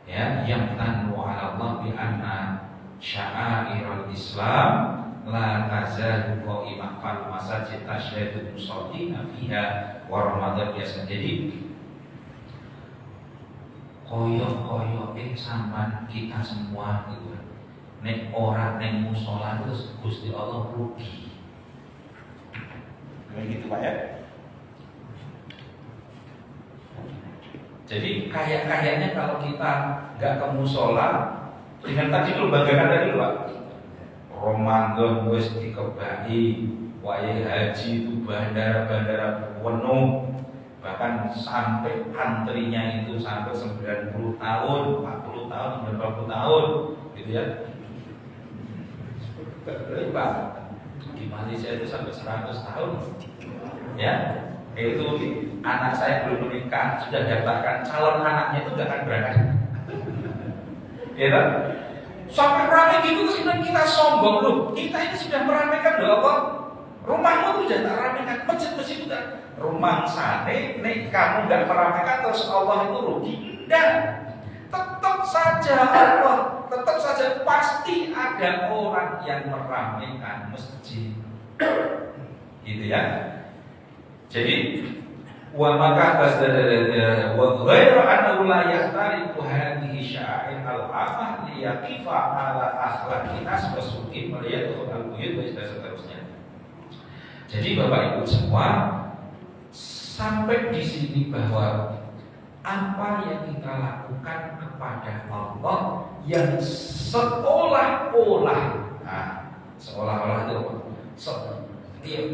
Ya, yang tanu ala Allah bi anna sya'airul Islam la tazalu qa'imah fal masajid tasyhadu musallina fiha wa Ramadan biasa. Jadi koyo sampan kita semua gitu. Nek orang neng musola terus Gusti Allah rugi. Kayak gitu Pak ya. Jadi kayaknya kalau kita nggak ke musola dengan tadi lu banggakan tadi lu Pak. Ramadan wis dikebahi, wayahe haji itu bandara-bandara penuh, bahkan sampai antrinya itu sampai 90 tahun, 40 tahun, 90 tahun, gitu ya. Pak, di Malaysia itu sampai 100 tahun, ya. Itu anak saya belum menikah sudah daftarkan calon anaknya itu nggak akan berangkat, ya kan? Sampai ramai gitu sebenarnya kita sombong loh. Kita ini sudah meramaikan loh Allah. Rumahmu tuh sudah tak ramaikan, masjid-masjid itu rumah sane. Nih kamu nggak meramaikan terus Allah itu rugi? Enggak. Tetap saja Allah, tetap saja pasti ada orang yang meramaikan masjid. Gitu ya. Jadi wa maka wa ghairu annahu la yahtariqu hadhihi sya'ir al-afah li yaqifa ala akhlaqi nas wa su'i melihat al-buyut dan seterusnya. Jadi Bapak Ibu semua sampai di sini bahwa apa yang kita lakukan kepada Allah yang seolah-olah, seolah-olah itu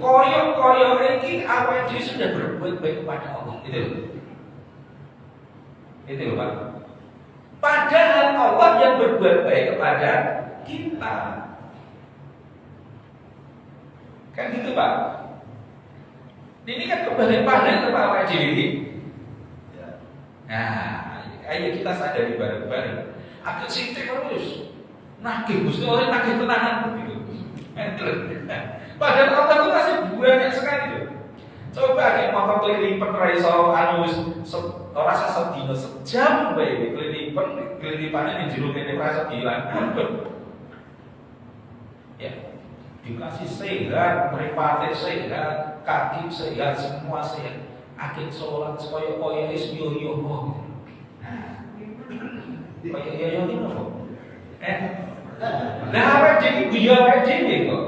koyo ini apa dia sudah berbuat baik kepada Allah, itu loh Pak. Padahal Allah yang berbuat baik kepada kita. Kan gitu Pak. Ini kan kebalik pandang Pak awake dhewe. Nah, ayo kita sadari bareng-bareng. Agak sintek terus. Nagih Gusti oleh nagih tenanan begitu. Padahal Allah itu masih banyak sekali loh. Coba kayak motor kelilipan raiso rasa sedino sejam bae kelilipannya di jero kene rasa hilang. Ya. Dikasih sehat, meripate sehat, kaki sehat, semua sehat. Akhir sholat koyo wis yo-yo kok. Nah. Koyo yo-yo iki nopo? Nah, awake dhewe guyu awake dhewe kok.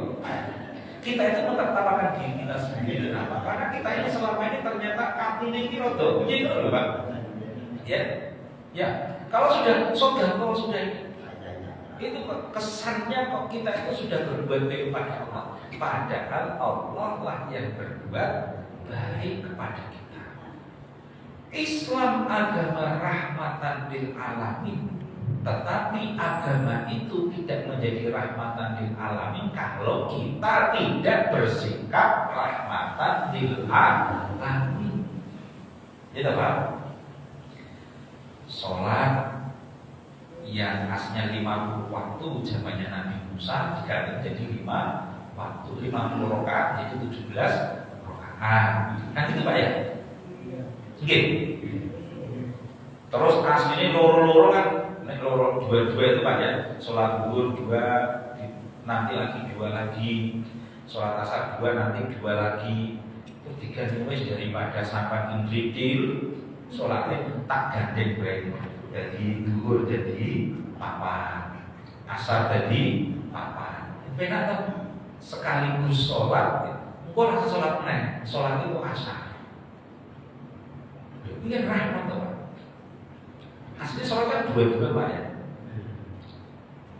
Kita itu mentertawakan diri kita sendiri. Kenapa? Karena kita ini selama ini ternyata katune iki rada piye ngono lho, Pak. Ya. Ya, kalau sudah itu kesannya kok kita itu sudah berbuat baik kepada Allah. Padahal Allah lah yang berbuat baik kepada kita. Islam agama rahmatan lil alamin. Tetapi agama itu tidak menjadi rahmatan lil alamin kalau kita tidak bersikap rahmatan lil alamin. Gitu Pak. Sholat yang aslinya 50 waktu zamannya Nabi Musa diganti menjadi 5 waktu 50 rakaat jadi 17 rakaat. Kan itu Pak ya? Oke. Terus aslinya loro-loro kan dua-dua itu Pak ya. Sholat zuhur 2, nanti lagi 2 lagi. Sholat asar 2, nanti 2 lagi. Terus diganti daripada sampai indridil sholatnya tak gandeng baik. Jadi zuhur jadi papan, asar jadi papan. Benar tak sekaligus sholat. Kok rasa sholat meneh? Sholat itu asar. Ini rahmat Pak. Aslinya sholat kan dua-dua Pak ya.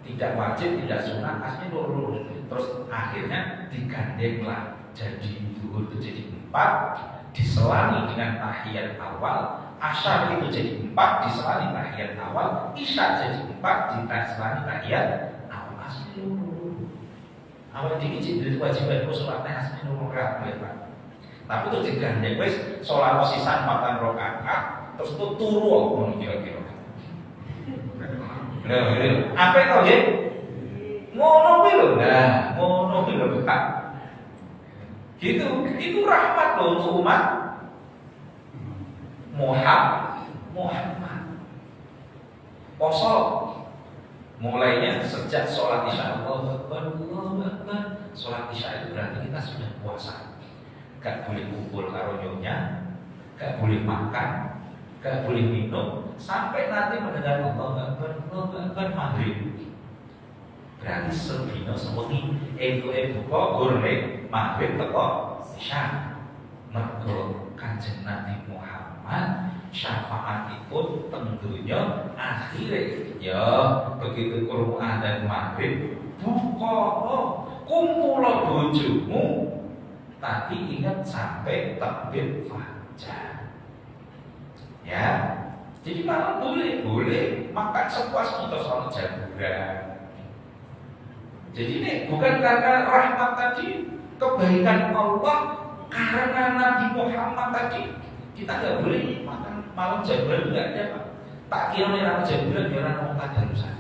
Tidak wajib, tidak sunat, aslinya lurus. Terus akhirnya digandenglah. Jadi zuhur itu jadi 4, diselani dengan tahiyat awal. Asar itu jadi 4 diselani tahiyat awal, isya jadi 4 diselani tahiyat awal. Asli loro. Awal diizin dari kewajiban sholatnya asli loro kabeh Pak. Tapi terus digandeng wis sholat sisa 4 rakaat, terus itu turu ngono kira-kira. Apa itu nggih? Ngono kuwi lho. Nah, ngono kuwi lho Pak. Gitu, itu rahmat loh untuk umat Muhammad. Poso mulainya sejak sholat isya. Allahu Akbar. Sholat isya itu berarti kita sudah puasa. Gak boleh kumpul karo nyonya, gak boleh makan, gak boleh minum sampai nanti mendengar Allahu Akbar maghrib. Berarti sedina sewengi buka goreng maghrib teko isya. Mergo Kanjeng Nabi Muhammad syafaatipun teng donya akhire ya begitu krungu adzan maghrib buka kumpul bojomu tapi ingat sampai takbir fajar ya. Jadi malam boleh makan sepuasnya terus ono jamuran. Jadi ini bukan karena rahmat tadi, kebaikan Allah, karena Nabi Muhammad tadi kita nggak boleh makan malam jamuran nggak ada Pak. Tak kira nih orang jamuran dia orang mau tadarusan.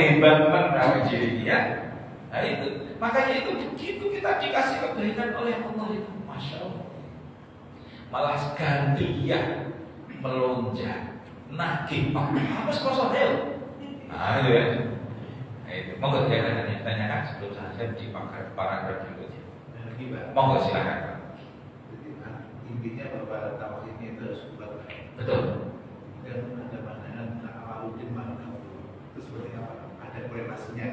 Hebat banget jadi ya. Nah itu makanya itu begitu kita dikasih kebaikan oleh Allah itu, masya Allah. Malah gantian melonjak, nagih Pak. Apa kosong hel? Nah itu ya. Nah, itu monggo saya tanyakan sebelum saya di paragraf berikutnya. Monggo silakan. Intinya bahwa tauhid ini itu harus kuat. Betul. Dan ada maknanya tentang awaludin mana itu seperti apa? Ada korelasinya.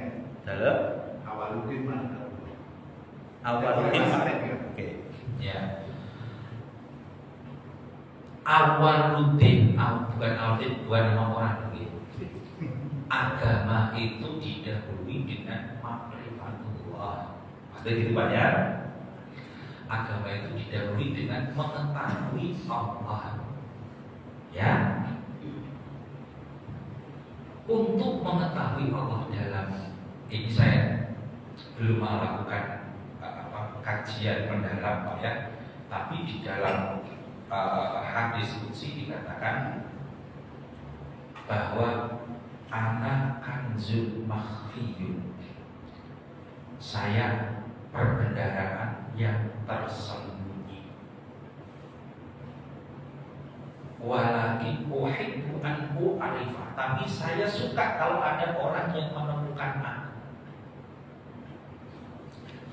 Dalam awaludin mana? Awaludin. Oke. Ya. Awaludin, bukan awaludin, bukan nama orang begitu. Agama itu didahului dengan ma'rifatullah. Maksudnya gitu Pak ya. Agama itu didahului dengan mengetahui Allah. Ya. untuk mengetahui Allah dalam ini saya belum melakukan kajian mendalam Pak ya, tapi di dalam hadis qudsi dikatakan bahwa ana kanzul makhfiyun, saya perbendaharaan yang tersembunyi. Walakin uhibbu an u'arifa, tapi saya suka kalau ada orang yang menemukan aku.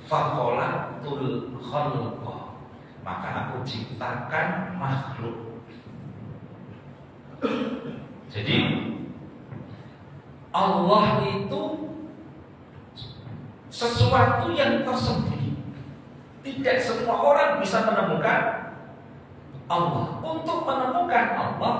Fakholaqtul khalqa, maka aku ciptakan makhluk. Jadi Allah itu sesuatu yang tersembunyi. Tidak semua orang bisa menemukan Allah. Untuk menemukan Allah,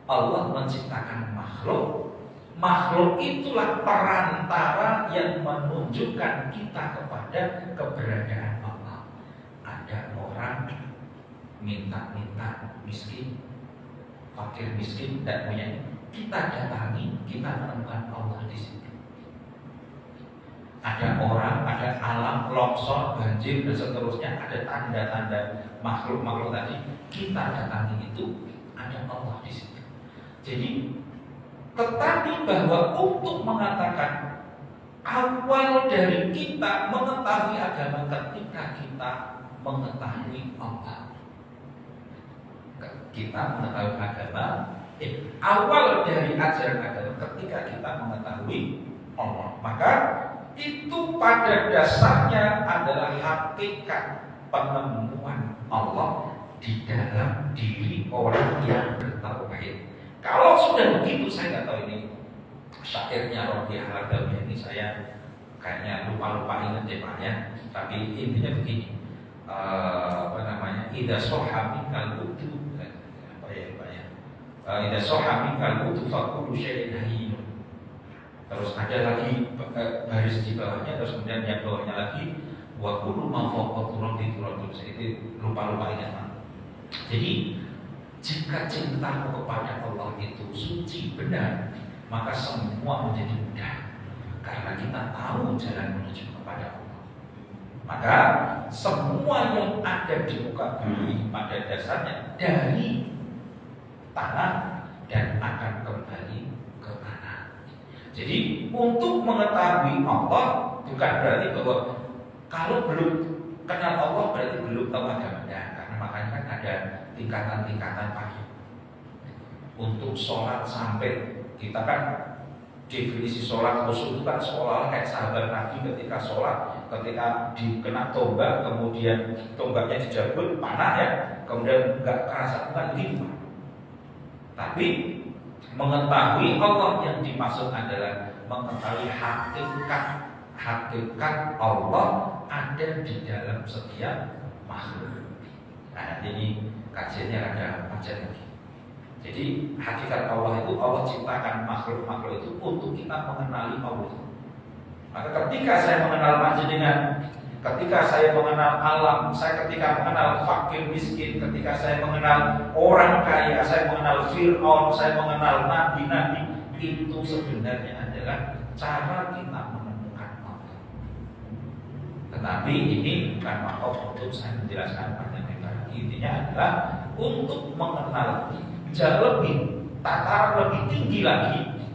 Allah menciptakan makhluk. Makhluk itulah perantara yang menunjukkan kita kepada keberadaan Allah. Ada orang minta-minta miskin, fakir miskin, tidak punya, kita datangi, kita menemukan Allah di situ. Ada orang, ada alam, longsor, banjir dan seterusnya, ada tanda-tanda makhluk-makhluk tadi, kita datangi itu, ada Allah di situ. Jadi tetapi bahwa untuk mengatakan awal dari kita mengetahui agama ketika kita mengetahui Allah. Kita mengetahui agama, awal dari ajaran agama ketika kita mengetahui Allah. Maka itu pada dasarnya adalah hakikat penemuan Allah di dalam diri orang yang bertauhid. Kalau sudah begitu, saya nggak tahu ini syairnya Robiah Al-Adawiyah ini saya kayaknya lupa ingat deh Pak ya. Tapi intinya begini, Ida sohami kalbutu, Ida sohami kalbutu fakulu syai'in hayyun. Terus ada lagi baris di bawahnya, terus kemudian yang bawahnya lagi wakulu mafaqaturun diturun. Itu lupa ingat Pak. Jadi jika cintamu kepada Allah itu suci benar, maka semua menjadi mudah. Karena kita tahu jalan menuju kepada Allah. Maka semua yang ada di muka bumi pada dasarnya dari tanah dan akan kembali ke tanah. Jadi untuk mengetahui Allah bukan berarti bahwa kalau belum kenal Allah berarti belum tahu agama. Karena makanya kan ada tingkatan-tingkatan pagi. Untuk sholat sampai kita kan definisi sholat khusus itu kan seolah-olah kayak sahabat Nabi ketika sholat, ketika dikena tombak, kemudian tombaknya dijabut, panah ya, kemudian nggak kerasa, bukan begitu. Tapi mengetahui Allah yang dimaksud adalah mengetahui hakikat Allah ada di dalam setiap makhluk. Nah, jadi kajiannya ada macam lagi. Jadi hakikat Allah itu Allah ciptakan makhluk-makhluk itu untuk kita mengenali Allah. Maka ketika saya mengenal panjenengan, ketika saya mengenal alam, saya ketika mengenal fakir miskin, ketika saya mengenal orang kaya, saya mengenal Fir'aun, saya mengenal nabi-nabi, itu sebenarnya adalah cara kita menemukan Allah. Tetapi ini bukan makom untuk saya menjelaskan panjang lebar. Intinya adalah untuk mengenal jauh lebih tataran lebih tinggi lagi.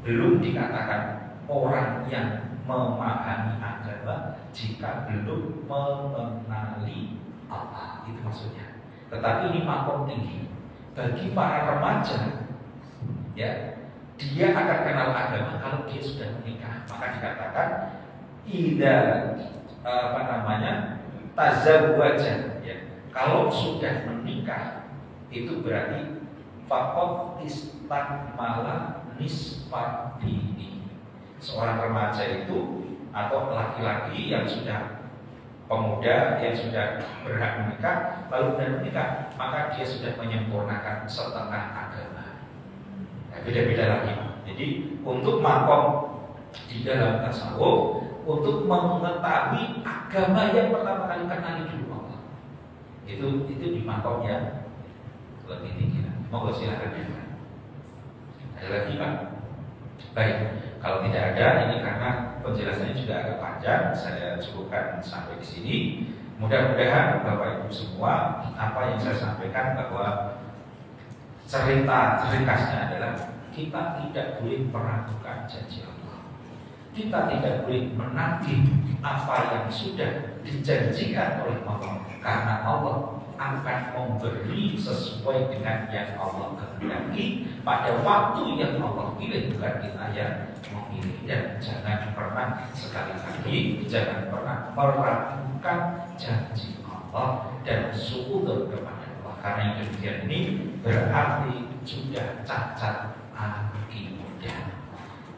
Belum dikatakan orang yang memahami agama jika belum mengenali Allah, itu maksudnya. Tetapi ini makom tinggi bagi para remaja, ya, dia akan kenal agama kalau dia sudah menikah. Maka dikatakan tazawwaja, ya. Kalau sudah menikah itu berarti faqad istakmala nisfad dini. Seorang remaja itu atau laki-laki yang sudah pemuda yang sudah berhak menikah lalu sudah menikah, maka dia sudah menyempurnakan setengah agama. Nah, beda-beda lagi. Jadi untuk makom di dalam tasawuf, untuk mengetahui agama yang pertama kali kenali dulu Allah, itu di makomnya lebih tinggi. Monggo silakan ya. Ada lagi Pak? Baik, kalau tidak ada, ini karena penjelasannya juga agak panjang, saya cukupkan sampai di sini. Mudah-mudahan Bapak Ibu semua, apa yang saya sampaikan bahwa cerita ringkasnya adalah kita tidak boleh meragukan janji Allah. Kita tidak boleh menagih apa yang sudah dijanjikan oleh Allah, karena Allah akan memberi sesuai dengan yang Allah kehendaki pada waktu yang Allah pilih, bukan kita yang memilih. Dan jangan pernah, sekali lagi, jangan pernah meragukan janji Allah dan syukur kepada Allah, karena yang demikian ini berarti sudah cacat akidah.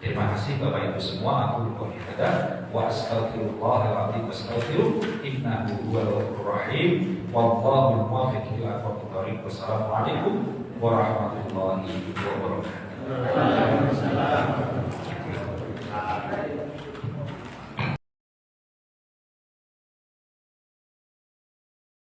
Terima kasih Bapak Ibu semua. Aku qouli hadza wa astaghfirullahal azim wastaghfiruh innahu huwal ghafurur rahim. Wallahu muwaffiq ila aqwamit thoriq. Wassalamualaikum warahmatullahi wabarakatuh.